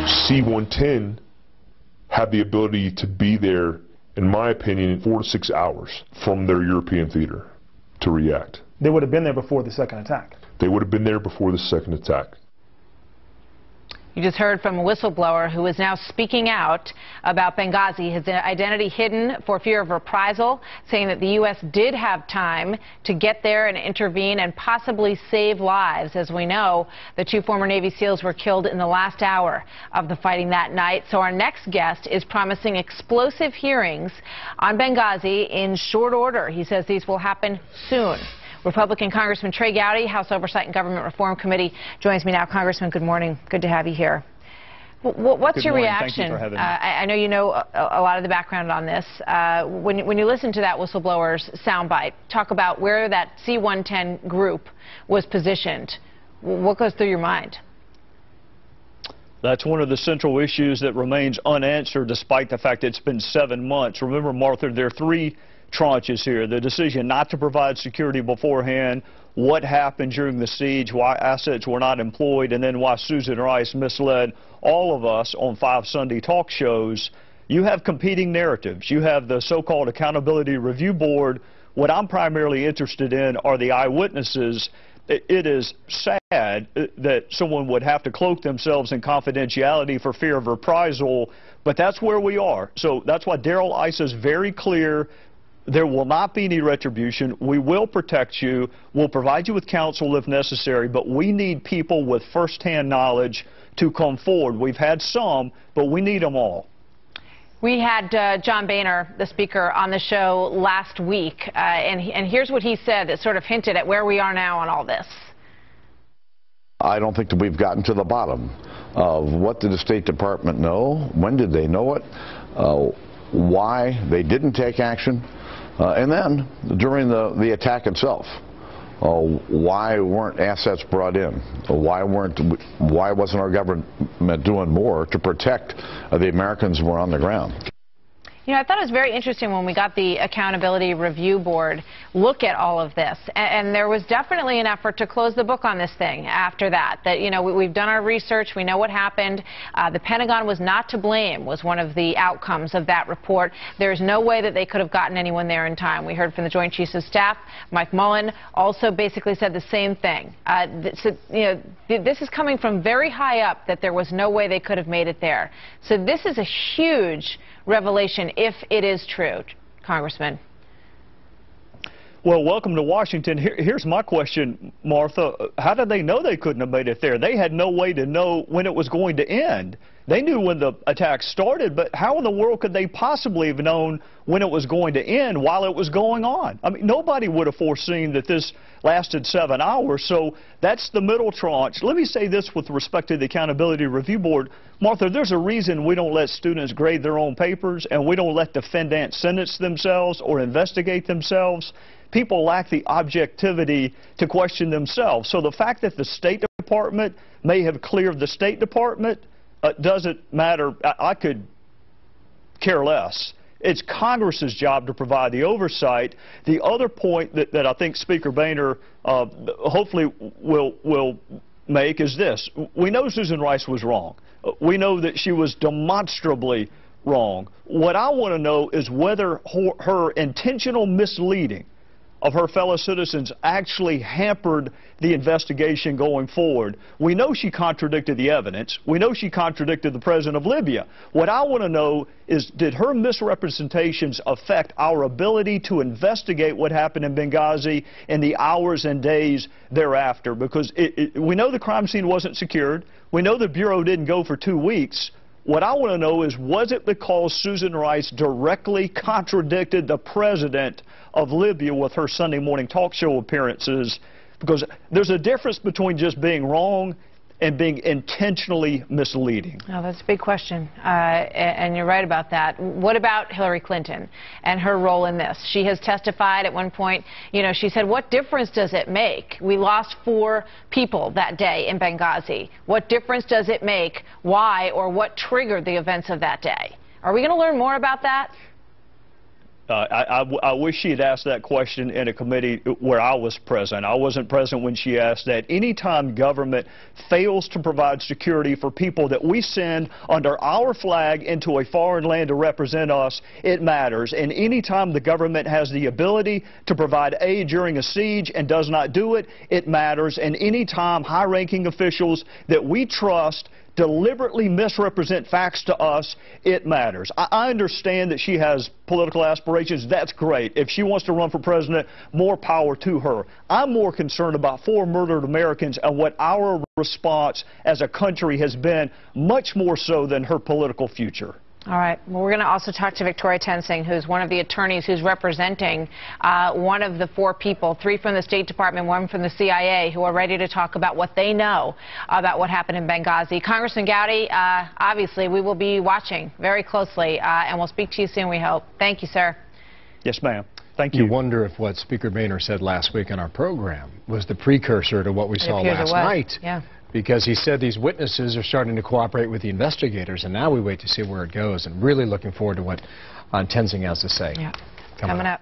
C-110 had the ability to be there, in my opinion, in 4 to 6 hours from their European theater to react. They would have been there before the second attack. They would have been there before the second attack. You just heard from a whistleblower who is now speaking out about Benghazi, his identity hidden for fear of reprisal, saying that the U.S. did have time to get there and intervene and possibly save lives. As we know, the 2 former Navy SEALs were killed in the last hour of the fighting that night. So our next guest is promising explosive hearings on Benghazi in short order. He says these will happen soon. Republican Congressman Trey Gowdy, House Oversight and Government Reform Committee, joins me now. Congressman, good morning. Good to have you here. What's your reaction? Thank you for having me. I know you know a lot of the background on this. When you listen to that whistleblower's soundbite, talk about where that C-110 group was positioned. What goes through your mind? That's one of the central issues that remains unanswered despite the fact it's been 7 months. Remember, Martha, there are 3 tranches here. The decision not to provide security beforehand, what happened during the siege, why assets were not employed, and then why Susan Rice misled all of us on 5 Sunday talk shows. You have competing narratives. You have the so-called Accountability Review Board. What I'm primarily interested in are the eyewitnesses. It is sad that someone would have to cloak themselves in confidentiality for fear of reprisal, but that's where we are. So that's why Darrell Issa is very clear. There will not be any retribution. We will protect you. We'll provide you with counsel if necessary, but we need people with firsthand knowledge to come forward. We've had some, but we need them all. We had John Boehner, the speaker, on the show last week, and here's what he said that sort of hinted at where we are now on all this. I don't think that we've gotten to the bottom of what did the State Department know, when did they know it, why they didn't take action. And then, during the attack itself, why weren't assets brought in? Why wasn't our government doing more to protect the Americans who were on the ground? You know, I thought it was very interesting when we got the Accountability Review Board look at all of this. And there was definitely an effort to close the book on this thing after that. That, you know, we've done our research. We know what happened. The Pentagon was not to blame was one of the outcomes of that report. There's no way that they could have gotten anyone there in time. We heard from the Joint Chiefs of Staff. Mike Mullen also basically said the same thing. So, you know, this is coming from very high up that there was no way they could have made it there. So this is a huge revelation if it is true, Congressman. Well, welcome to Washington. Here's my question, Martha. How did they know they couldn't have made it there? They had no way to know when it was going to end. They knew when the attack started, but how in the world could they possibly have known when it was going to end while it was going on? I mean, nobody would have foreseen that this lasted 7 hours, so that's the middle tranche. Let me say this with respect to the Accountability Review Board. Martha, there's a reason we don't let students grade their own papers and we don't let defendants sentence themselves or investigate themselves. People lack the objectivity to question themselves. So the fact that the State Department may have cleared the State Department doesn't matter. I could care less. It's Congress's job to provide the oversight. The other point that I think Speaker Boehner hopefully will make is this. We know Susan Rice was wrong. We know that she was demonstrably wrong. What I want to know is whether her intentional misleading of her fellow citizens actually hampered the investigation going forward. We know she contradicted the evidence. We know she contradicted the president of Libya. What I want to know is, did her misrepresentations affect our ability to investigate what happened in Benghazi in the hours and days thereafter? Because we know the crime scene wasn't secured. We know the Bureau didn't go for 2 weeks. What I want to know is, was it because Susan Rice directly contradicted the president of Libya with her Sunday morning talk show appearances? Because there's a difference between just being wrong and being intentionally misleading. Oh, that's a big question, and you're right about that. What about Hillary Clinton and her role in this? She has testified at one point, you know, she said, what difference does it make? We lost 4 people that day in Benghazi. What difference does it make? Why or what triggered the events of that day? Are we going to learn more about that? I wish she had asked that question in a committee where I was present. I wasn't present when she asked that. Anytime government fails to provide security for people that we send under our flag into a foreign land to represent us, it matters. And anytime the government has the ability to provide aid during a siege and does not do it, it matters. And anytime high-ranking officials that we trust deliberately misrepresent facts to us, it matters. I understand that she has political aspirations. That's great. If she wants to run for president, more power to her. I'm more concerned about 4 murdered Americans and what our response as a country has been, much more so than her political future. All right. Well, we're going to also talk to Victoria Tensing, who's one of the attorneys who's representing one of the 4 people, 3 from the State Department, 1 from the CIA, who are ready to talk about what they know about what happened in Benghazi. Congressman Gowdy, obviously, we will be watching very closely, and we'll speak to you soon, we hope. Thank you, sir. Yes, ma'am. Thank you. You wonder if what Speaker Boehner said last week on our program was the precursor to what we saw last night. Yeah. Because he said these witnesses are starting to cooperate with the investigators, and now we wait to see where it goes, and really looking forward to what Tensing has to say. Yeah. Coming up.